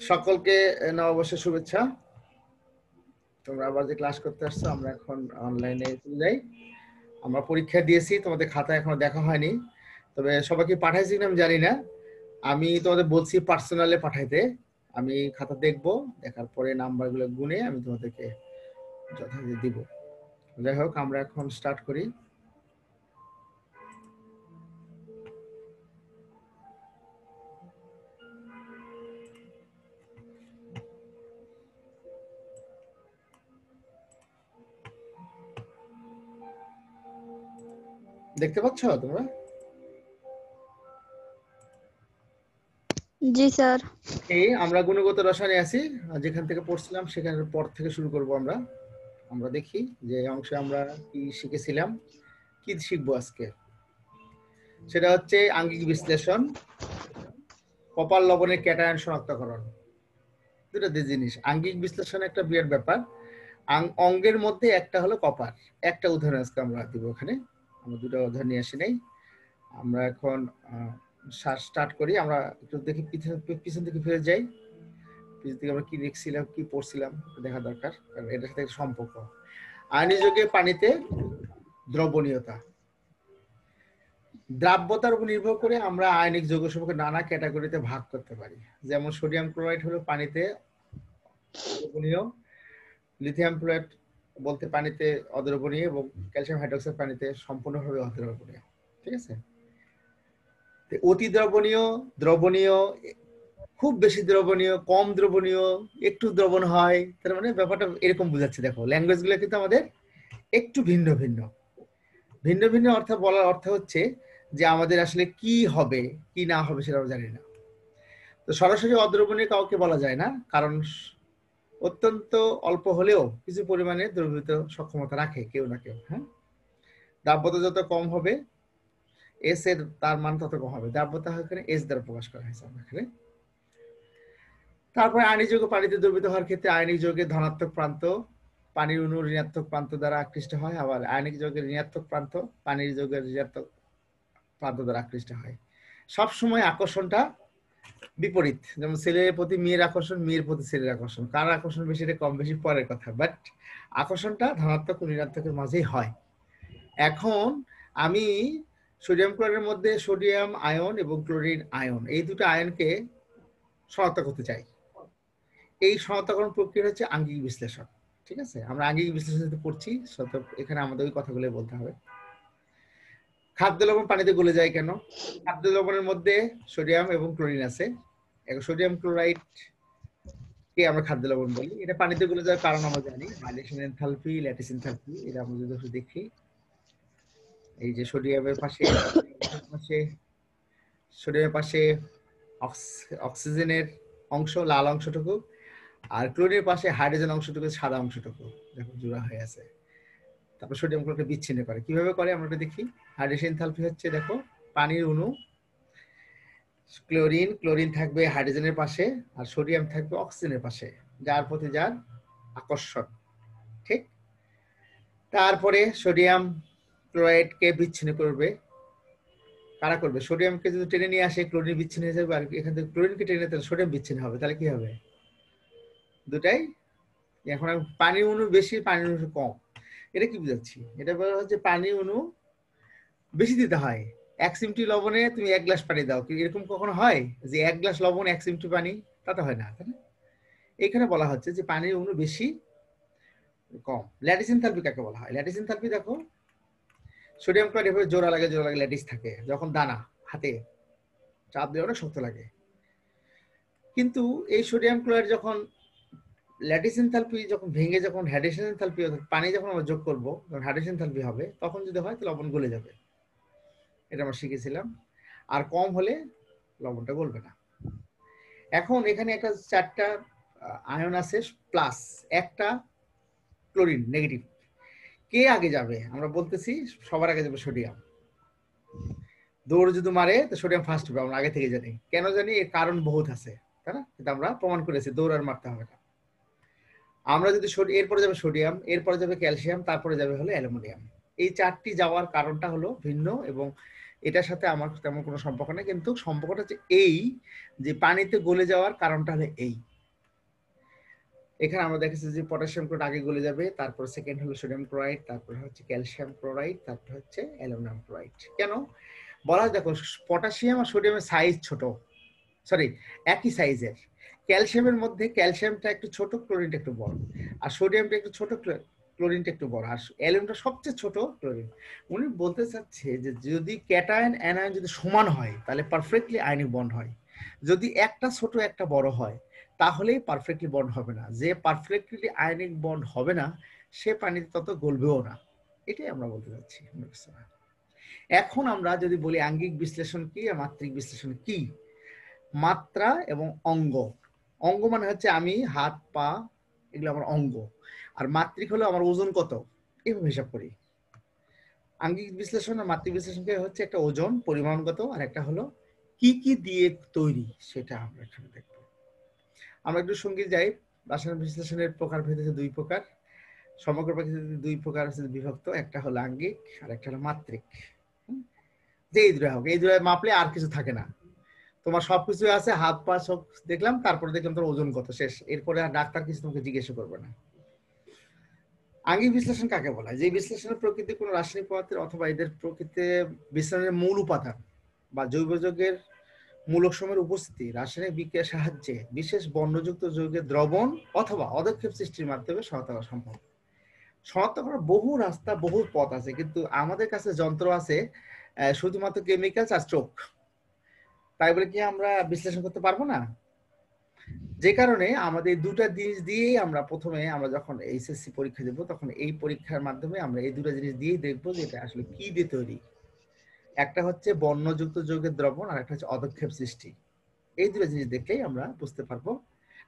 সকলকে নববর্ষের শুভেচ্ছা। তোমরা আবার যে ক্লাস করতে আসছো, আমরা এখন অনলাইনে চলে যাই। আমরা পরীক্ষা দিয়েছি, তোমাদের খাতা এখনো দেখা হয়নি, তবে সবাইকে পাঠাইছি কিনা আমি জানি না। আমি তোমাদের বলছি পার্সোনালে পাঠাইতে। আমি খাতা দেখবো, দেখার পরে নাম্বারগুলো গুনে আমি তোমাদেরকে যথাযথ দিব। যাই হোক, আমরা এখন স্টার্ট করি। দেখতে পাচ্ছ তোমরা? জি স্যার। আমরা গুণগত রসায়নে আছি, যেখান থেকে পড়ছিলাম সেখানের পর থেকে শুরু করব। আমরা দেখি যে অংশে আমরা কি শিখেছিলাম, কি শিখবো আজকে। সেটা হচ্ছে আঙ্গিক বিশ্লেষণ, কপার লবণের ক্যাটায়ন শনাক্তকরণ। দুটো জিনিস। আঙ্গিক বিশ্লেষণ একটা বিরাট ব্যাপার। অঙ্গের মধ্যে একটা হলো কপার। একটা উদাহরণ আজকে আমরা দিব। ওখানে আমরা দুটো উদাহরণ নিয়ে আসি নাই। আমরা এখন স্টার্ট করি। আমরা একটু দেখি পিছন থেকে ফিরে যাই। পিছন থেকে আমরা কি দেখছিলাম, কি পড়ছিলাম দেখা দরকার, কারণ এটার সাথে একটা সম্পর্ক। আয়নীযোগে পানিতে দ্রবণীয়তা, দ্রাব্যতার উপর নির্ভর করে আমরা আয়নিক যৌগসমূহকে নানা ক্যাটাগরিতে ভাগ করতে পারি। যেমন সোডিয়াম ক্লোরাইড হলো পানিতে দ্রবণীয়, লিথিয়াম ক্লোরাইড বলতে পানিতে অদ্রবণীয়, এবং ক্যালসিয়াম হাইড্রোক্সাইড পানিতে সম্পূর্ণভাবে অদ্রবণীয়। ঠিক আছে? অতি দ্রবণীয়, দ্রবণীয়, খুব বেশি দ্রবণীয়, কম দ্রবণীয়, একটু দ্রবণ হয়, তার মানে ব্যাপারটা এরকম বোঝাচ্ছে। দেখো, ল্যাঙ্গুয়েজ গুলো কিন্তু আমাদের একটু ভিন্ন ভিন্ন। ভিন্ন ভিন্ন অর্থ বলার অর্থ হচ্ছে যে আমাদের আসলে কি হবে কি না হবে সেটা আমরা জানি না। তো সরাসরি অদ্রবণীয় কাউকে বলা যায় না, কারণ অত্যন্ত অল্প হলেও কিছু পরিমাণে দ্রবীভূত সক্ষমতা রাখে কেউ না কেউ। হ্যাঁ, দ্রাব্যতা যত কম হবে এস এর তার মান তত কম হবে। দ্রাব্যতা এখানে এস দ্বারা প্রকাশ করা হয়েছে এখানে। তারপরে আয়নিক যৌগ পানিতে দ্রবীভূত হওয়ার ক্ষেত্রে আয়নিক যৌগের ধনাত্মক প্রান্ত পানির অণু ঋণাত্মক প্রান্ত দ্বারা আকৃষ্ট হয়, আবার আয়নিক যৌগের ঋণাত্মক প্রান্ত পানির যৌগের ঋণাত্মক প্রান্ত দ্বারা আকৃষ্ট হয়। সব সময় আকর্ষণটা বিপরীত। যেমন ছেলের প্রতি মেয়ের আকর্ষণ, মেয়ের প্রতি ছেলের আকর্ষণ, কার আকর্ষণ বেশি এটা কম বেশি পরের কথা, বাট আকর্ষণটা ধনাত্মক ও ঋণাত্মকের মাঝেই হয়। এখন আমি সোডিয়াম ক্লোরাইডের মধ্যে সোডিয়াম আয়ন এবং ক্লোরিন আয়ন, এই দুটো আয়নকে শনাক্ত করতে চাই। এই শনাক্তকরণ প্রক্রিয়া হচ্ছে আঙ্গিক বিশ্লেষণ। ঠিক আছে? আমরা আঙ্গিক বিশ্লেষণ পড়ছি, এখানে আমাদের ওই কথাগুলো বলতে হবে। খাদ্য লবণ পানিতে গলে যায় কেন? খাদ্য লবণের মধ্যে সোডিয়াম এবং ক্লোরিন আছে। সোডিয়াম ক্লোরাইড কে আমরা খাদ্য লবণ বলি। এটা পানিতে গলে যাওয়ার কারণ আমরা জানি, ভাইলেশন এনথালপি, ল্যাটিস এনথালপি। এটা আমরা যদি দেখি, এই যে সোডিয়ামের পাশে অক্সিজেনের অংশ লাল অংশটুকু, আর ক্লোরিনের পাশে হাইড্রোজেন অংশটুকু সাদা অংশটুকু দেখো জোড়া হয়ে আছে। তারপর সোডিয়াম ক্লোরাইড বিচ্ছিন্ন করে। কিভাবে করে আমরা দেখি। হাইড্রোজেন এনথালপি হচ্ছে, দেখো, পানির অণু, ক্লোরিন থাকবে হাইড্রোজেনের পাশে আর সোডিয়াম থাকবে অক্সিজেনের পাশে, যার প্রতি যার আকর্ষণ। ঠিক? তারপরে সোডিয়াম ক্লোরাইডকে বিচ্ছিন্ন করবে। কারা করবে? সোডিয়ামকে যদি টেনে নিয়ে আসে ক্লোরিন বিচ্ছিন্ন হয়ে যাবে, আর এখান থেকে ক্লোরিনকে টেনে তাহলে সোডিয়াম বিচ্ছিন্ন হবে। তাহলে কি হবে? দুটাই। এখন পানির অণু বেশি, পানির অণু কম। এটা কি বুঝাচ্ছি? এটা বলা হচ্ছে পানির অণু বেশি দিতে হয়। 1 চিমটি লবণে তুমি 1 গ্লাস পানি দাও, কি এরকম কখনো হয় যে 1 গ্লাস লবণ 1 চিমটি পানি? তা তো হয় না, তাই না? এখানে বলা হচ্ছে যে পানির অণু বেশি কম। ল্যাটিস এনথালপি কাকে বলা হয়? ল্যাটিস এনথালপি দেখো, সোডিয়াম ক্লোরাইড এভাবে জোড়া লাগে ল্যাটিস থাকে, যখন দানা হাতে চাপ দিয়ে অনেক শক্ত লাগে। কিন্তু এই সোডিয়াম ক্লোরাইড যখন ল্যাটিস এনথালপি যখন ভেঙে যখন হাইড্রেশন এনথালপি, পানি যখন আমরা যোগ করবো, যখন হাইড্রেশন এনথালপি হবে, তখন যদি হয় তাহলে লবণ গলে যাবে। এটা আমরা শিখেছিলাম। আর কম হলে লবণটা গলবে না। এখন এখানে একটা 4টা আয়ন আছে প্লাস, একটা ক্লোরিন নেগেটিভ। কে আগে যাবে? আমরা বলতেছি সবার আগে যাবে সোডিয়াম। দৌড় যদি মারে তো সোডিয়াম ফার্স্ট হবে, আমরা আগে থেকে জানি। কেন জানি? এর কারণ বহুত আছে, তাই না? কিন্তু আমরা প্রমাণ করেছি দৌড় আর মারতে হবে না। আমরা যদি এরপরে যাবে সোডিয়াম, এরপরে যাবে ক্যালসিয়াম, তারপরে যাবে হলো অ্যালুমিনিয়াম। এই 4টি যাওয়ার কারণটা হলো ভিন্ন, এবং এটার সাথে আমার তেমন কোনো সম্পর্ক নেই। কিন্তু সম্পর্কটা হচ্ছে এই যে পানিতে গলে যাওয়ার কারণটা হলো এই। এখানে আমরা দেখেছি যে পটাশিয়াম ক্লোরাইড আগে গলে যাবে, তারপর সেকেন্ড হলো সোডিয়াম ক্লোরাইড, তারপর হচ্ছে ক্যালসিয়াম ক্লোরাইড, তারপর হচ্ছে অ্যালুমিনিয়াম ক্লোরাইড। কেন বলা হয়, দেখো পটাশিয়াম আর সোডিয়ামের সাইজ ছোট, সরি একই সাইজের। ক্যালসিয়ামের মধ্যে ক্যালসিয়ামটা একটু ছোট, ক্লোরিনটা একটু বড়, আর সোডিয়ামটা একটু ছোট, ক্লোরিনটা একটু বড়, আর অ্যালুমিনিয়ামটা সবচেয়ে ছোট, ক্লোরিন। উনি বলতে চাচ্ছে যে যদি ক্যাটায়ন অ্যানায়ন যদি সমান হয় তাহলে পারফেক্টলি আয়নিক বন্ড হয়, যদি একটা ছোট একটা বড় হয় তাহলেই পারফেক্টলি বন্ড হবে না। যে পারফেক্টলি আয়নিক বন্ড হবে না সে পানিতে তত গলবেও না, এটাই আমরা বলতে চাচ্ছি। এখন আমরা যদি বলি আঙ্গিক বিশ্লেষণ কি আর মাত্রিক বিশ্লেষণ কি। মাত্রা এবং অঙ্গ, অঙ্গ মানে হচ্ছে আমি হাত পা এগুলো আমার অঙ্গ, আর মাত্রিক হলো আমার ওজন কত, এইভাবে হিসাব করি। আঙ্গিক বিশ্লেষণ আর মাত্রিক বিশ্লেষণকে হচ্ছে একটা ওজন পরিমাণগত, আর একটা হলো কি কি দিয়ে তৈরি সেটা আমরা এখানে দেখব। আমরা একটু সঙ্গীত যাই। রাসায়নিক বিশ্লেষণের প্রকারভেদ হচ্ছে দুই প্রকার, সমগ্র প্রকৃতিতে দুই প্রকার হচ্ছে বিভক্ত, একটা হলো আঙ্গিক আর একটা হলো মাত্রিক। যে এই দুটো হোক, এই দুটো মাপলে আর কিছু থাকে না, তোমার সবকিছু আছে, হাত পা সব দেখলাম, তারপরে দেখলাম তোর ওজন কত, শেষ। এরপরে আর ডাক্তার কিছু তোমাকে জিজ্ঞাসা করবে না। আঙ্গিক বিশ্লেষণ কাকে বলা হয়? যে বিশ্লেষণের প্রকৃতি কোনো রাসায়নিক পদার্থের অথবা এদের প্রকৃতি বিশ্লেষণের মূল উপাদান বা জৈব যৌগের মূলক সময়ের উপস্থিতি রাসায়নিক বিক্রিয়ার সাহায্যে বিশেষ বর্ণযুক্ত যৌগের দ্রবণ অথবা অদক্ষেপ সৃষ্টির মাধ্যমে সহায়তা করা সম্ভব। শনাক্ত করার বহু রাস্তা, বহু পথ আছে, কিন্তু আমাদের কাছে যন্ত্র আছে শুধুমাত্র কেমিক্যাল আর চোখ, তাই বলে কি আমরা বিশ্লেষণ করতে পারবো না? যে কারণে আমাদের দুটা জিনিস দিয়েই আমরা প্রথমে, আমরা যখন এইচএসসি পরীক্ষা দেব তখন এই পরীক্ষার মাধ্যমে আমরা এই দুটা জিনিস দিয়েই দেখবো যে এটা আসলে কি দিয়ে তৈরি। একটা হচ্ছে বর্ণযুক্ত যৌগের দ্রবণ আর একটা হচ্ছে অদক্ষেপ সৃষ্টি। এই দুটো জিনিস দেখলেই আমরা বুঝতে পারবো।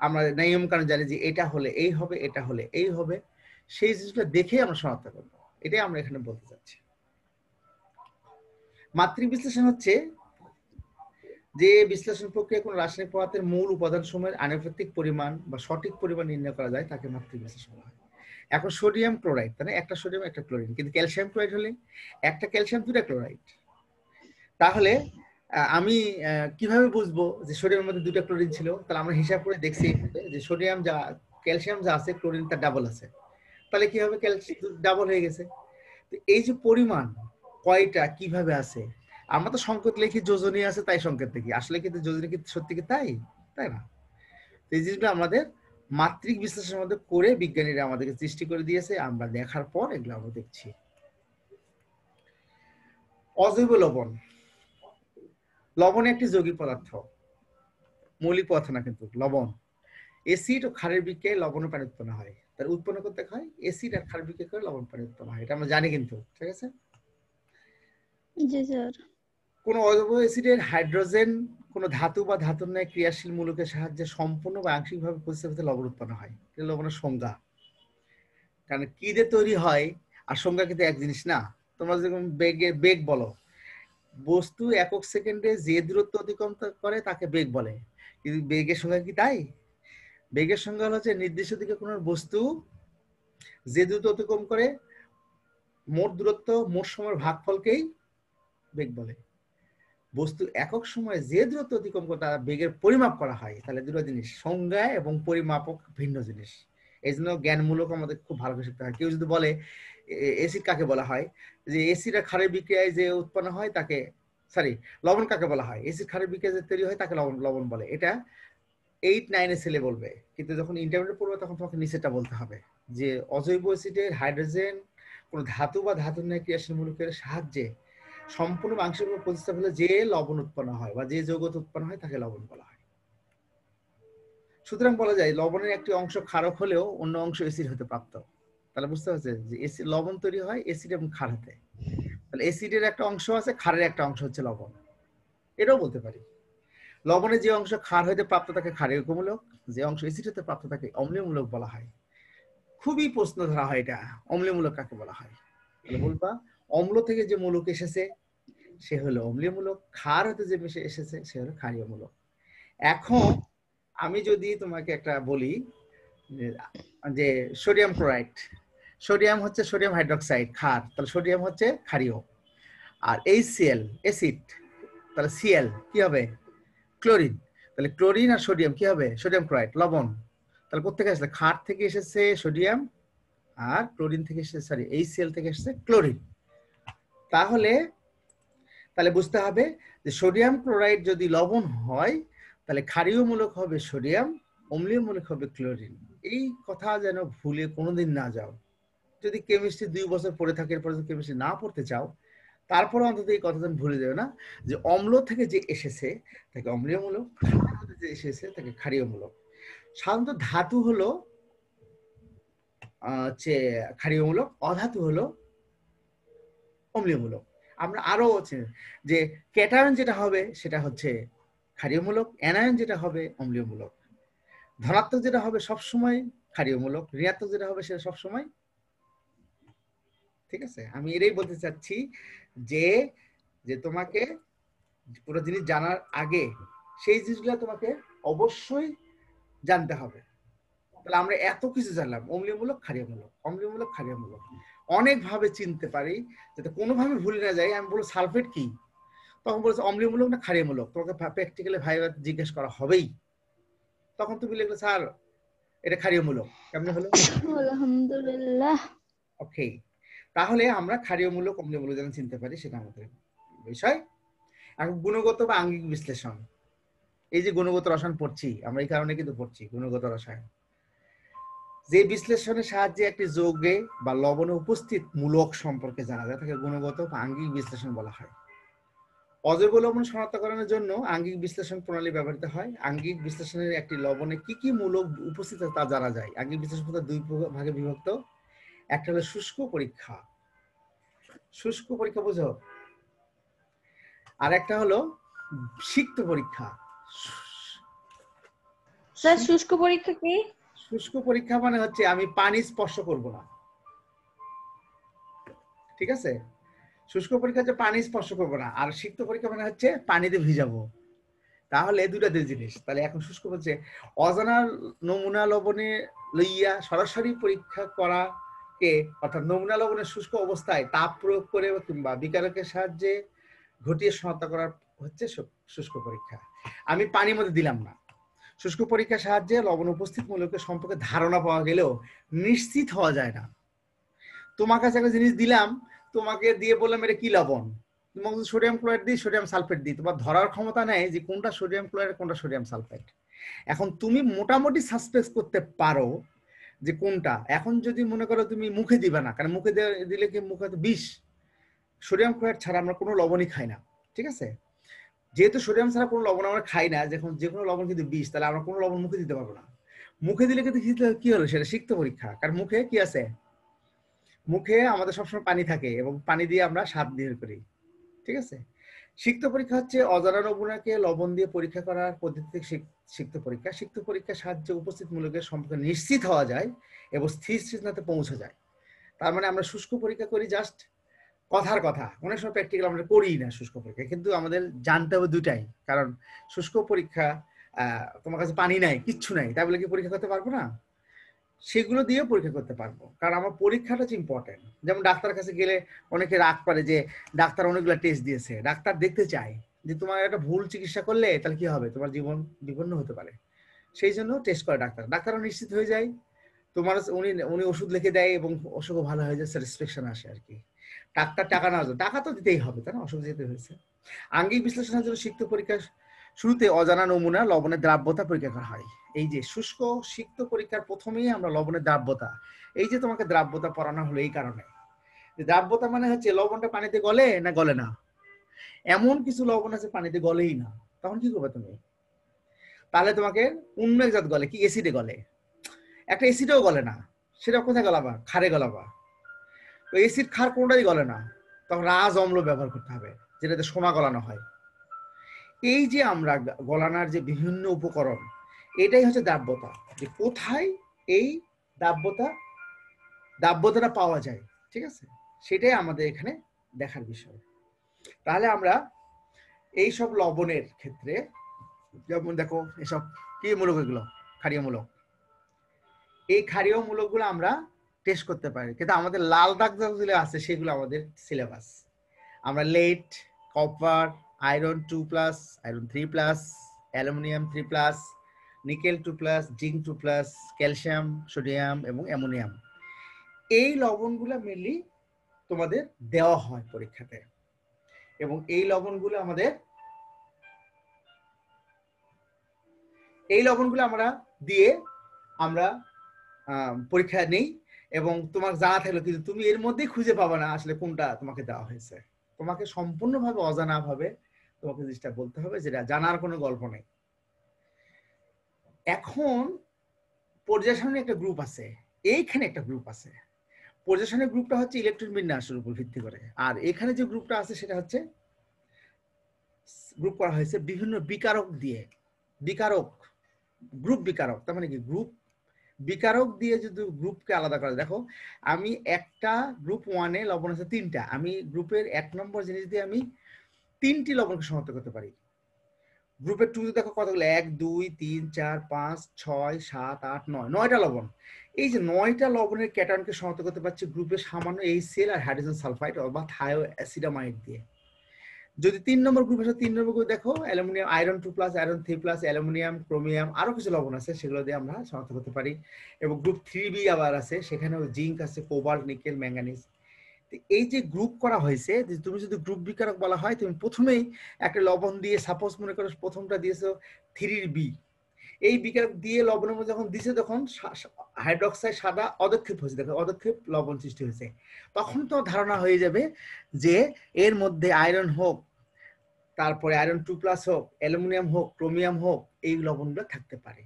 আমরা নিয়ম কারণ জানি যে এটা হলে এই হবে, এটা হলে এই হবে, সেই জিনিসটা দেখেই আমরা শনাক্ত করবো। এটাই আমরা এখানে বলতে চাচ্ছি। মাত্রিক বিশ্লেষণ হচ্ছে যে বিশ্লেষণ প্রক্রিয়া কোন রাসায়নিক পদার্থের মূল উপাদান সময়ের আনুপাতিক পরিমাণ বা সঠিক পরিমাণ নির্ণয় করা যায় তাকে মাত্রিক বিশ্লেষণ বলা হয়। এখন সোডিয়াম ক্লোরাইড, তাহলে একটা সোডিয়াম একটা ক্লোরিন, কিন্তু ক্যালসিয়াম ক্লোরাইড হলে একটা ক্যালসিয়াম দুটা ক্লোরাইড। তাহলে আমি কিভাবে বুঝবো যে সোডিয়ামের মধ্যে দুটা ক্লোরিন ছিল? তাহলে আমরা হিসাব করে দেখছি যে সোডিয়াম যা ক্যালসিয়াম যা আছে ক্লোরিন তার ডাবল আছে, তাহলে কি হবে, ক্যালসিয়াম ডাবল হয়ে গেছে। এই যে পরিমাণ কয়টা কিভাবে আছে, আমরা তো সংকেত লিখি যোজনী আছে তাই সংকেত লিখি, আসলে কিন্তু যোজনী কিন্তু সত্যি কি তাই? তাই না। এই জিনিসগুলো আমাদের মাত্রিক বিশ্লেষণের মধ্যে করে বিজ্ঞানীরা আমাদেরকে সৃষ্টি করে দিয়েছে, আমরা দেখার পর এগুলো আমরা দেখছি। অজৈব লবণ, লবণ একটি যৌগিক পদার্থ, মৌলিক পদার্থ না কিন্তু লবণ। এসিড ও ক্ষারের বিক্রিয়ায় লবণ ও পানি উৎপন্ন হয়, তার উৎপন্ন করতে হয় এসিড আর ক্ষার বিক্রিয়া করে লবণ পানি উৎপন্ন হয়, এটা আমরা জানি কিন্তু, ঠিক আছে। জি স্যার। কোন অজৈব অ্যাসিডের হাইড্রোজেন কোন ধাতু বা ধাতুর ন্যায় ক্রিয়াশীল মূলকের সাহায্যে সম্পূর্ণ বা আংশিকভাবে প্রতিস্থাপিত লবণ উৎপন্ন হয়। এটা লবণের সংজ্ঞা। কারণ কি দিয়ে তৈরি হয় আর সংজ্ঞা কিন্তু এক জিনিস না। তোমরা যখন বেগ বলো, বস্তু একক সেকেন্ডে যে দূরত্ব অতিক্রম করে তাকে বেগ বলে, কিন্তু বেগের সংজ্ঞা কি তাই? বেগের সংজ্ঞা হচ্ছে নির্দিষ্ট দিকে কোন বস্তু যে দূরত্ব অতিক্রম করে মোট দূরত্ব মোট সময়ের ভাগফলকেই বেগ বলে। বস্তু একক সময়ে যে দূরত্ব অতিক্রম করে তার বেগের পরিমাপ করা হয়, তাহলে দুটো জিনিস, সংজ্ঞা এবং পরিমাপক ভিন্ন জিনিস। এই জন্য জ্ঞানমূলক আমাদের খুব ভালো করে শিখতে হয়। কেউ যদি বলে এসিড কাকে বলা হয়, যে এসিড আর ক্ষারের বিক্রিয়ায় যে উৎপন্ন হয় তাকে, সরি লবণ কাকে বলা হয়, এসিড ক্ষারের বিক্রিয়া যে তৈরি হয় তাকে লবণ লবণ বলে, এটা 8-9 ছেলে বলবে, কিন্তু যখন ইন্টারমিডিয়েট পড়বে তখন তোমাকে নিচেটা বলতে হবে যে অজৈব অ্যাসিডের হাইড্রোজেন কোন ধাতু বা ধাতুর ন্যায় ক্রিয়াশীল মূলকের সাহায্যে সম্পূর্ণ আংশিকভাবে প্রতিস্থাপিত যে লবণ উৎপন্ন হয় বা যে যৌগ উৎপন্ন হয় তাকে লবণ বলা হয়। সুতরাং বলা যায় লবণের একটি অংশ ক্ষারক হলেও অন্য অংশ এসিড হতে প্রাপ্ত। তাহলে বুঝতে পারছে যে এসিড লবণ তৈরি হয় এসিড এবং ক্ষার হতে, তাহলে এসিডের একটা অংশ আছে, ক্ষারের একটা অংশ হচ্ছে লবণ। এটাও বলতে পারি লবণের যে অংশ ক্ষার হইতে প্রাপ্ত তাকে ক্ষারীয় মূলক, যে অংশ এসিড হতে প্রাপ্ত তাকে অম্লীয় মূলক বলা হয়। খুবই প্রশ্ন ধরা হয় এটা, অম্লীয় মূলক কাকে বলা হয়? তাহলে বলবা অম্ল থেকে যে মূলক এসেছে সে হলো অম্লীয় মূলক, ক্ষার হতে যে মিশে এসেছে সে হলো ক্ষারীয় মূলক। এখন আমি যদি তোমাকে একটা বলি যে সোডিয়াম ক্লোরাইড, সোডিয়াম হচ্ছে সোডিয়াম হাইড্রোক্সাইড ক্ষার, তাহলে সোডিয়াম হচ্ছে ক্ষারীয়। আর HCl অ্যাসিড, তাহলে Cl কি হবে? ক্লোরিন। তাহলে ক্লোরিন আর সোডিয়াম কি হবে? সোডিয়াম ক্লোরাইড লবণ। তাহলে কোথেকে আসলে? ক্ষার থেকে এসেছে সোডিয়াম, আর ক্লোরিন থেকে এসেছে, সরি HCl থেকে এসেছে ক্লোরিন। তাহলে বুঝতে হবে যে সোডিয়াম ক্লোরাইড যদি লবণ হয় তাহলে ক্ষারীয় মূলক হবে সোডিয়াম, অম্লীয় মূলক হবে ক্লোরিন। এই কথা যেন ভুলে কোনোদিন না যাও। যদি কেমিস্ট্রি 2 বছর পড়ে থাকে, এরপর যদি কেমিস্ট্রি না পড়তে চাও, তারপরে অন্তত এই কথা যেন ভুলে যাবে না যে অম্ল থেকে যে এসেছে তাকে অম্লীয় মূলক, ক্ষার থেকে যে এসেছে তাকে ক্ষারীয় মূলক। সাধারণত ধাতু হলো ক্ষারীয় মূলক, অধাতু হলো অম্লীয় মূলক। আমরা আরো যে ক্যাটায়ন যেটা হবে সেটা হচ্ছে ক্ষারীয় মূলক, অ্যানায়ন যেটা হবে অম্লীয় মূলক। ধনাত্মক যেটা হবে সবসময় ক্ষারীয় মূলক, ঋণাত্মক যেটা হবে সেটা সবসময়, ঠিক আছে? আমি এটাই বলতে চাচ্ছি যে যে তোমাকে পুরো জিনিস জানার আগে সেই জিনিসগুলো তোমাকে অবশ্যই জানতে হবে। তাহলে আমরা এত কিছু জানলাম, অম্লীয়মূলক, ক্ষারীয়মূলক, অম্লীয়মূলক, ক্ষারীয়মূলক, অনেক ভাবে চিনতে পারি যাতে কোনোভাবে ভুলে না যাই। আমি বলবো সালফেট কি, তখন বলছে অম্লীয়মূলক না ক্ষারীয়মূলক, তোমাকে প্র্যাকটিক্যালি ভাইবা জিজ্ঞেস করা হবেই। তখন তুমি লিখলে স্যার এটা ক্ষারীয়মূলক, কেমনে হলো? আলহামদুলিল্লাহ। ওকে, তাহলে আমরা ক্ষারীয়মূলক অম্লীয়মূলক যেন চিনতে পারি, সেটা আমাদের বিষয়। এখন গুণগত বা আঙ্গিক বিশ্লেষণ, এই যে গুণগত রসায়ন পড়ছি আমরা, এই কারণে কিন্তু পড়ছি গুণগত রসায়ন। যে বিশ্লেষণের সাহায্যে একটি যৌগে বা লবণে উপস্থিত মূলক সম্পর্কে জানা যায় তাকে গুণগত বা আঙ্গিক বিশ্লেষণ বলা হয়। অজৈব লবণ শনাক্তকরণের জন্য আঙ্গিক বিশ্লেষণ প্রণালী ব্যবহৃত হয়। আঙ্গিক বিশ্লেষণের একটি লবণে কি কি মূলক উপস্থিত তা জানা যায়। আঙ্গিক বিশ্লেষণ দুই ভাগে বিভক্ত। একটা হলো শুষ্ক পরীক্ষা, শুষ্ক পরীক্ষা বুঝো, আর একটা হলো সিক্ত পরীক্ষা। স্যার শুষ্ক পরীক্ষা কি? শুষ্ক পরীক্ষা মানে হচ্ছে আমি পানি স্পর্শ করব না, ঠিক আছে? শুষ্ক পরীক্ষা হচ্ছে পানি স্পর্শ করবো না, আর সিক্ত পরীক্ষা মানে হচ্ছে পানিতে ভিজাবো। তাহলে দুটা দুই জিনিস। তাহলে এখন শুষ্ক হচ্ছে অজানা নমুনা লবণে লইয়া সরাসরি পরীক্ষা করাকে, অর্থাৎ নমুনা লবণের শুষ্ক অবস্থায় তাপ প্রয়োগ করে কিংবা বিকারকের সাহায্যে ঘটিয়ে শনাক্ত করা হচ্ছে শুষ্ক পরীক্ষা। আমি পানির মধ্যে দিলাম না, শুষ্ক পরীক্ষার সাহায্যে লবণ উপস্থিত মূলকের সম্পর্কে ধারণা পাওয়া গেলেও নিশ্চিত হওয়া যায় না। তোমার কাছে একটা জিনিস দিলাম, তোমাকে দিয়ে বললাম এটা কি লবণ, তোমাকে সোডিয়াম ক্লোরাইড দিই, সোডিয়াম সালফেট দিই, তোমার ধরার ক্ষমতা নেই যে কোনটা সোডিয়াম ক্লোরাইড কোনটা সোডিয়াম সালফেট। এখন তুমি মোটামুটি সাসপেক্ট করতে পারো যে কোনটা। এখন যদি মনে করো তুমি মুখে দিবে না, কারণ মুখে দিলে কি মুখে তো বিষ। সোডিয়াম ক্লোরাইড ছাড়া আমরা কোনো লবণই খাই না, ঠিক আছে? যেহেতু সোডিয়াম ছাড়া কোনো লবণ আমরা খাই না, যখন যে কোনো লবণ কিন্তু বিষ, তাহলে আমরা কোনো লবণ মুখে দিতে পারবো না। মুখে দিলে কিন্তু কি হলো, সেটা সিক্ত পরীক্ষা। কারণ মুখে কি আছে, মুখে আমাদের সবসময় পানি থাকে এবং পানি দিয়ে আমরা স্বাদ বের করি, ঠিক আছে? সিক্ত পরীক্ষা হচ্ছে অজানা নমুনাকে লবণ দিয়ে পরীক্ষা করার পদ্ধতি। সিক্ত পরীক্ষা, সিক্ত পরীক্ষার সাহায্যে উপস্থিত মূলকের সম্পর্কে নিশ্চিত হওয়া যায় এবং স্থির সিদ্ধান্তে পৌঁছা যায়। তার মানে আমরা শুষ্ক পরীক্ষা করি জাস্ট কথার কথা, অনেক সময় প্র্যাকটিক্যাল আমরা করি না শুষ্ক পরীক্ষা, কিন্তু আমাদের জানতে হবে দুটাই। কারণ শুষ্ক পরীক্ষা তোমার কাছে পানি নাই, কিচ্ছু নাই, তাই বলে কি পরীক্ষা করতে পারবো না? সেগুলো দিয়ে পরীক্ষা করতে পারবো, কারণ আমার পরীক্ষাটা হচ্ছে ইম্পর্টেন্ট। যেমন ডাক্তারের কাছে গেলে অনেকে রাগ করে যে ডাক্তার অনেকগুলো টেস্ট দিয়েছে, ডাক্তার দেখতে চায় যে তোমার একটা ভুল চিকিৎসা করলে তাহলে কি হবে, তোমার জীবন বিপন্ন হতে পারে। সেই জন্য টেস্ট করে ডাক্তার, ডাক্তারও নিশ্চিত হয়ে যায়, তোমার উনি ওষুধ লিখে দেয় এবং অসুখও ভালো হয়ে যায়, স্যাটিসফ্যাকশন আসে আর কি। ডাক্তার টাকা নেওয়ার জন্য, টাকা তো দিতেই হবে, তাই না? অসুখ যেতে হয়েছে। আঙ্গিক বিশ্লেষণের জন্য সিক্ত পরীক্ষা শুরুতে অজানা নমুনা লবণের দ্রাব্যতা পরীক্ষা করা হয়। এই যে শুষ্ক সিক্ত পরীক্ষার প্রথমেই আমরা লবণের দ্রাব্যতা, এই যে তোমাকে দ্রাব্যতা পড়ানো হলো এই কারণে, দ্রাব্যতা মানে হচ্ছে লবণটা পানিতে গলে না গলে না। এমন কিছু লবণ আছে পানিতে গলেই না, তখন কি করবে তুমি? তাহলে তোমাকে অন্য এক জাত গলে, কি এসিডে গলে, একটা এসিডেও গলে না, সেটা কোথায় গলাবা? ক্ষারে গলাবা। তো এসিড ক্ষার কোনটাই গলে না, তখন রাজ অম্ল ব্যবহার করতে হবে, যেটাতে সোনা গলানো হয়। এই যে আমরা গলানোর যে বিভিন্ন উপকরণ, এটাই হচ্ছে দ্রাব্যতা, যে কোথায় এই দ্রাব্যতাটা পাওয়া যায়, ঠিক আছে? সেটাই আমাদের এখানে দেখার বিষয়। তাহলে আমরা এই সব লবণের ক্ষেত্রে, যেমন দেখো এসব কি মূলক, এগুলো ক্ষারীয় মূলক, এই ক্ষারীয় মূলকগুলো আমরা টেস্ট করতে পারি, কিন্তু আমাদের লাল দাগ যেগুলো আছে সেগুলো আমাদের সিলেবাস। আমরা lead, copper, iron 2+, iron 3+, aluminium 3+, nickel 2+, zinc 2+, calcium, sodium এবং অ্যামোনিয়াম। এই লবণগুলো মেনলি তোমাদের দেওয়া হয় পরীক্ষাতে, এবং এই লবণগুলো আমরা দিয়ে আমরা পরীক্ষা নেই, এবং তোমার জানা থাকলো কিন্তু তুমি এর মধ্যেই খুঁজে পাবে না আসলে কোনটা তোমাকে দেওয়া হয়েছে। তোমাকে সম্পূর্ণভাবে অজানা ভাবে তোমাকে জিনিসটা বলতে হবে, যেটা জানার কোনো গল্প নেই। এখন পর্যায় সারণী একটা গ্রুপ আছে, এইখানে একটা গ্রুপ আছে। পর্যায় সারণী গ্রুপটা হচ্ছে ইলেকট্রন বিন্যাসের উপর ভিত্তি করে, আর এখানে যে গ্রুপটা আছে সেটা হচ্ছে গ্রুপ করা হয়েছে বিভিন্ন বিকারক দিয়ে। বিকারক, গ্রুপ বিকারক, তার মানে কি গ্রুপ বিকারক দিয়ে যদি গ্রুপকে আলাদা করে, দেখো আমি একটা গ্রুপ 1-এ লবণ আছে 3টা, আমি গ্রুপের 1 নম্বর জিনিস দিয়ে আমি 3টি লবণকে শনাক্ত করতে পারি। গ্রুপের 2 দেখো কতগুলো, 1 2 3 4 5 6 7 8 9, 9টা লবণ। এই যে 9টা লবণের ক্যাটায়নকে শনাক্ত করতে পারছি গ্রুপে সামান্য HCl আর হাইড্রোজেন সালফাইড অথবা থায়োঅ্যাসিডামাইড দিয়ে। যদি 3 নম্বর গ্রুপ আছে, 3 নম্বর গ্রুপ দেখো aluminium, iron 2+, iron 3+, aluminium, chromium, আরো কিছু লবণ আছে, সেগুলো দিয়ে আমরা শনাক্ত করতে পারি। এবং গ্রুপ 3B আবার আছে, সেখানেও জিঙ্ক আছে, কোবাল্ট, নিকেল, ম্যাঙ্গানিজ। এই যে গ্রুপ করা হয়েছে, যে তুমি যদি গ্রুপ বিকারক বলা হয়, তুমি প্রথমেই একটা লবণ দিয়ে, সাপোজ মনে করো প্রথমটা দিয়েছো 3B, এই বিকারক দিয়ে লবণের মধ্যে যখন দিছে তখন হাইড্রোক্সাইড সাদা অদক্ষেপ হয়েছে, দেখো অদক্ষেপ লবণ সৃষ্টি হয়েছে। তখন তো ধারণা হয়ে যাবে যে এর মধ্যে আয়রন হোক, তারপরে আয়রন 2+ হোক, অ্যালুমিনিয়াম হোক, ক্রোমিয়াম হোক, এই লবণগুলো থাকতে পারে,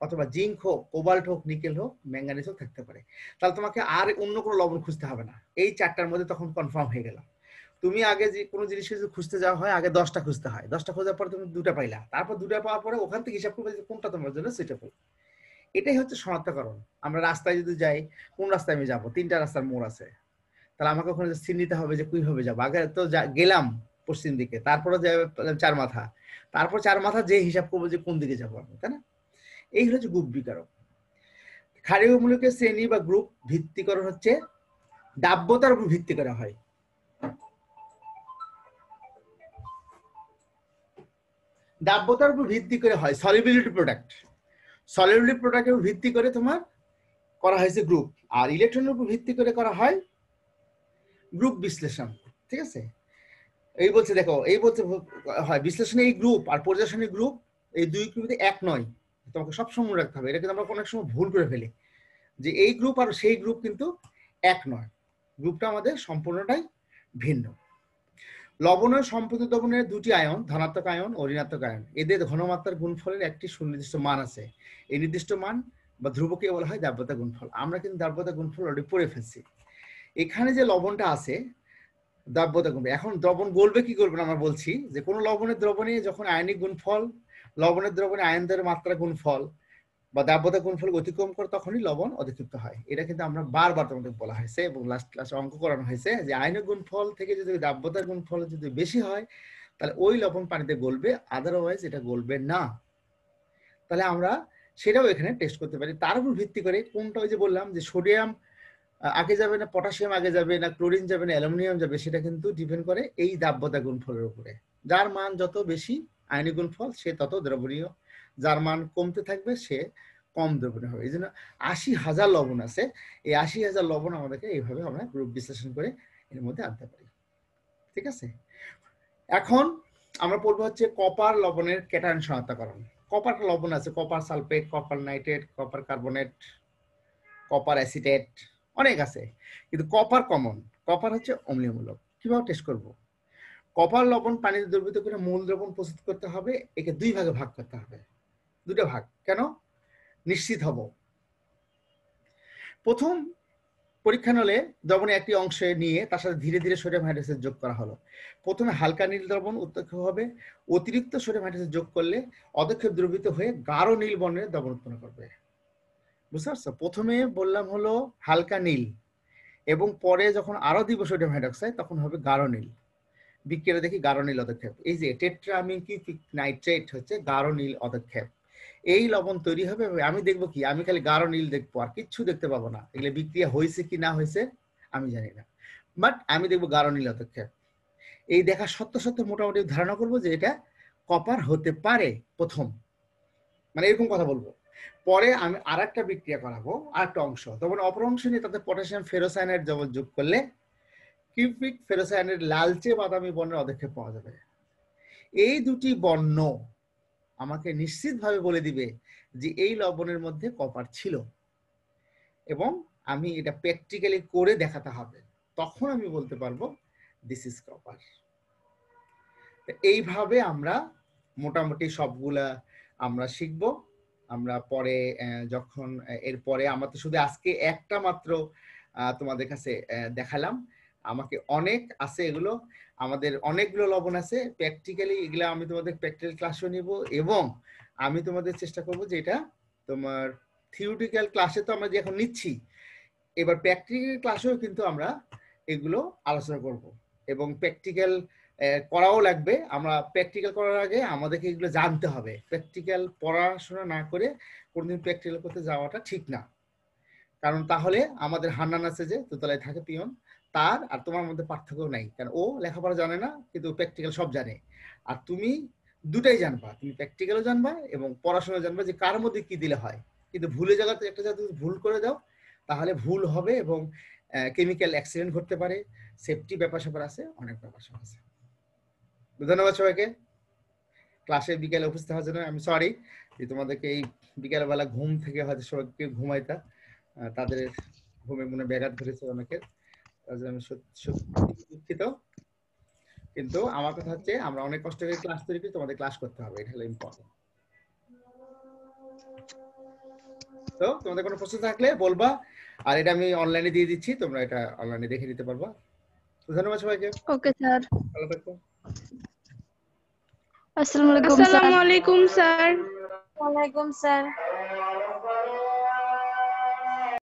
অথবা জিঙ্ক হোক, কোবাল্ট হোক, নিকেল হোক, ম্যাঙ্গানিজ হোক থাকতে পারে। তাহলে তোমাকে আর অন্য কোনো লবণ খুঁজতে হবে না, এই 4টার মধ্যে তখন কনফার্ম হয়ে গেল। তুমি আগে যে কোনো জিনিস যদি খুঁজতে যাওয়া হয়, আগে 10টা খুঁজতে হয়, 10টা খোঁজার পর তুমি 2টা পাইলা, তারপর 2টা পাওয়ার পরে ওখান থেকে হিসাব করবে যে কোনটা তোমার জন্য সুইটেবল। এটাই হচ্ছে শনাক্তকরণ। আমরা রাস্তায় যদি যাই, কোন রাস্তায় আমি যাবো, 3টা রাস্তার মোড় আছে, তাহলে আমাকে ওখানে চিহ্নিতে হবে যে কিভাবে যাবো। আগে তো গেলাম পশ্চিম দিকে, তারপরে যাবে 4 মাথা, তারপর 4 মাথা যে হিসাব করবো যে কোন দিকে যাবো আমি, তাই না? এই হচ্ছে গ্রুপ বিকারক। ক্ষারীয় মূলকের শ্রেণী বা গ্রুপ ভিত্তিকরণ হচ্ছে দাব্যতার উপর ভিত্তি করা হয়। দাব্যতার উপর ভিত্তি করে হয় সলিবিলিটি প্রোডাক্ট। সলিবিলিটি প্রোডাক্টের উপর ভিত্তি করে তোমার করা হয়েছে গ্রুপ, আর ইলেকট্রনের উপর ভিত্তি করে করা হয় গ্রুপ বিশ্লেষণ। ঠিক আছে, এই বলছে দেখো, এই বলছে হয় বিশ্লেষণে এই গ্রুপ আর পর্যালোচনী গ্রুপ, এই দুই গ্রুপে এক নয়, তোমাকে সবসময় মনে রাখতে হবে। এটা কিন্তু আমরা অনেক সময় ভুল করে ফেলি, যে এই গ্রুপ আর সেই গ্রুপ কিন্তু এক নয়, গ্রুপটা আমাদের সম্পূর্ণটাই ভিন্ন। লবণের সম্পৃক্ত লবণের 2টি আয়ন, ধনাত্মক আয়ন ও ঋণাত্মক আয়ন, এদের ঘনমাত্রার গুণফলের একটি সুনির্দিষ্ট মান আছে। এই নির্দিষ্ট মান বা ধ্রুবকে বলা হয় দাব্যতা গুণফল। আমরা কিন্তু দাব্যতা গুণফল অলরেডি পড়ে ফেলছি। এখানে যে লবণটা আছে দাব্যতা গুণফল, এখন দ্রবণ গলবে কি করবে আমরা বলছি, যে কোনো লবণের দ্রবণে যখন আয়নিক গুণফল, লবণের দ্রবণে আয়নদের মাত্রা গুণফল বা দাব্যতা গুণফল অতিক্রম করে, তখনই লবণ অধিক্ষিপ্ত হয়। এটা কিন্তু আমরা বারবার তোমাদের বলা হয়েছে এবং লাস্ট ক্লাসে অঙ্ক করানো হয়েছে, যে আয়নিক গুণফল থেকে যদি দাব্যতার গুণফল যদি বেশি হয়, তাহলে ওই লবণ পানিতে গলবে, আদারওয়াইজ এটা গলবে না। তাহলে আমরা সেটাও এখানে টেস্ট করতে পারি। তার উপর ভিত্তি করে কোনটা, ওই যে বললাম যে সোডিয়াম আগে যাবে না পটাশিয়াম আগে যাবে না ক্লোরিন যাবে না অ্যালুমিনিয়াম যাবে, সেটা কিন্তু ডিপেন্ড করে এই দাব্যতা গুণফলের উপরে। যার মান যত বেশি আয়নিক গুণফল, সে তত দ্রবণীয়, যার মান কমতে থাকবে সে কম দ্রবণীয় হবে। এই জন্য 80,000 লবণ আছে, এই 80,000 লবণ আমাদেরকে এইভাবে আমরা গ্রুপ বিশ্লেষণ করে এর মধ্যে আনতে পারি। ঠিক আছে, এখন আমরা পড়বো হচ্ছে কপার লবণের ক্যাটায়ন শনাক্তকরণ। কপার লবণ আছে, copper sulphate, copper nitrate, copper carbonate, copper acetate, অনেক আছে, কিন্তু কপার কমন। কপার হচ্ছে অম্লীয়মূলক। কিভাবে টেস্ট করব? কপার লবণ পানিতে দ্রবীভূত করে মূল দ্রবণ প্রস্তুত করতে হবে, একে 2 ভাগে ভাগ করতে হবে। 2টা ভাগ কেন নিশ্চিত হব? প্রথম পরীক্ষা নলে দ্রবণে একটি অংশে নিয়ে তার সাথে ধীরে ধীরে সোডিয়াম হাইড্রোক্সাইড যোগ করা হলো। প্রথমে হালকা নীল দ্রবণ উৎক্ষেপ হবে, অতিরিক্ত সোডিয়াম হাইড্রোক্সাইড যোগ করলে অদক্ষেপ দ্রবীভূত হয়ে গাঢ় নীল বর্ণের দ্রবণ উৎপন্ন করবে। বুঝতে পারছো? প্রথমে বললাম হলো হালকা নীল, এবং পরে যখন আরো দিব সোডিয়াম হাইড্রোক্সাইড তখন হবে গাঢ় নীল। বিক্রিয়া দেখি গাঢ় নীল অদক্ষেপ। এই যে টেট্রামিথিক নাইট্রেট হচ্ছে গাঢ় নীল অদক্ষেপ। এই লবণ তৈরি হবে, আমি দেখবো কি, আমি খালি গাঢ় নীল দেখবো, আর কিচ্ছু দেখতে পাবো না। এগুলো বিক্রিয়া হয়েছে কি না হয়েছে আমি জানি না, বাট আমি দেখবো গাঢ় নীল অদক্ষেপ। এই দেখা সত্য সত্য মোটামুটি ধারণা করবো যে এটা কপার হতে পারে প্রথম। মানে এরকম কথা বলবো। পরে আমি আরেকটা বিক্রিয়া করাবো, আরেকটা অংশ, তখন অপর অংশ নিয়ে তাতে পটাশিয়াম ফেরোসায়ানাইড যোগ করলে কিউপিক ফেরোসায়ানাইড লালচে বাদামি বর্ণের অধক্ষেপ পাওয়া যাবে। এই দুটি বর্ণ আমাকে নিশ্চিতভাবে বলে দিবে যে এই লবণের মধ্যে কপার ছিল, এবং আমি এটা প্র্যাকটিক্যালি করে দেখাতে হবে, তখন আমি বলতে পারবো দিস ইজ কপার। এইভাবে আমরা মোটামুটি সবগুলা আমরা শিখব। আমরা পরে যখন এরপরে আমরা তো শুধু আজকে একটা মাত্র তোমাদের কাছে দেখালাম, আমাকে অনেক আছে, এগুলো আমাদের অনেকগুলো লবণ আছে প্র্যাকটিক্যালি, এগুলো আমি তোমাদের প্র্যাকটিক্যাল ক্লাসও নিব, এবং আমি তোমাদের চেষ্টা করব যে এটা তোমার থিওরিটিক্যাল ক্লাসে তো আমরা যে এখন নিচ্ছি, এবার প্র্যাকটিক্যাল ক্লাসেও কিন্তু আমরা এগুলো আলোচনা করব, এবং প্র্যাকটিক্যাল করাও লাগবে। আমরা প্র্যাকটিক্যাল করার আগে আমাদেরকে এগুলো জানতে হবে। প্র্যাকটিক্যাল পড়াশোনা না করে কোনোদিন প্র্যাকটিক্যাল করতে যাওয়াটা ঠিক না, কারণ তাহলে আমাদের হান্নান আছে যে দোতলায় থাকে পিয়ন, তার আর তোমার মধ্যে পার্থক্য নাই, কারণ ও লেখাপড়া জানে না কিন্তু প্র্যাকটিক্যাল সব জানে। আর তুমি দুটাই জানবা, তুমি প্র্যাকটিক্যালও জানবা এবং পড়াশোনা জানবা যে কার মধ্যে কি দিলে হয়। কিন্তু ভুলে জায়গাতে একটা জায়গাতে ভুল করে দাও তাহলে ভুল হবে, এবং কেমিক্যাল অ্যাক্সিডেন্ট ঘটতে পারে, সেফটি ব্যাপার স্যাপার আছে, অনেক ব্যাপার স্যাপার আছে। ধন্যবাদ সবাইকে ক্লাসে বিকেলে উপস্থিত হওয়ার জন্য। আমি সরি যে তোমাদেরকে এই বিকেলবেলা ঘুম থেকে হয়তো সবাইকে ঘুমাইতা, তাদের ঘুমে মনে ব্যাঘাত ঘটেছে অনেকের, তার জন্য আমি সত্যি দুঃখিত। কিন্তু আমার কথা হচ্ছে আমরা অনেক কষ্ট করে ক্লাস তৈরি করি, তোমাদের ক্লাস করতে হবে, এটা হলো ইম্পর্টেন্ট। তো তোমাদের কোনো প্রশ্ন থাকলে বলবা, আর এটা আমি অনলাইনে দিয়ে দিচ্ছি, তোমরা এটা অনলাইনে দেখে নিতে পারবা। ধন্যবাদ সবাইকে। Okay sir. ভালো থাকো। আসসালামু আলাইকুম স্যার। আসসালামু আলাইকুম স্যার। ওয়ালাইকুম স্যার।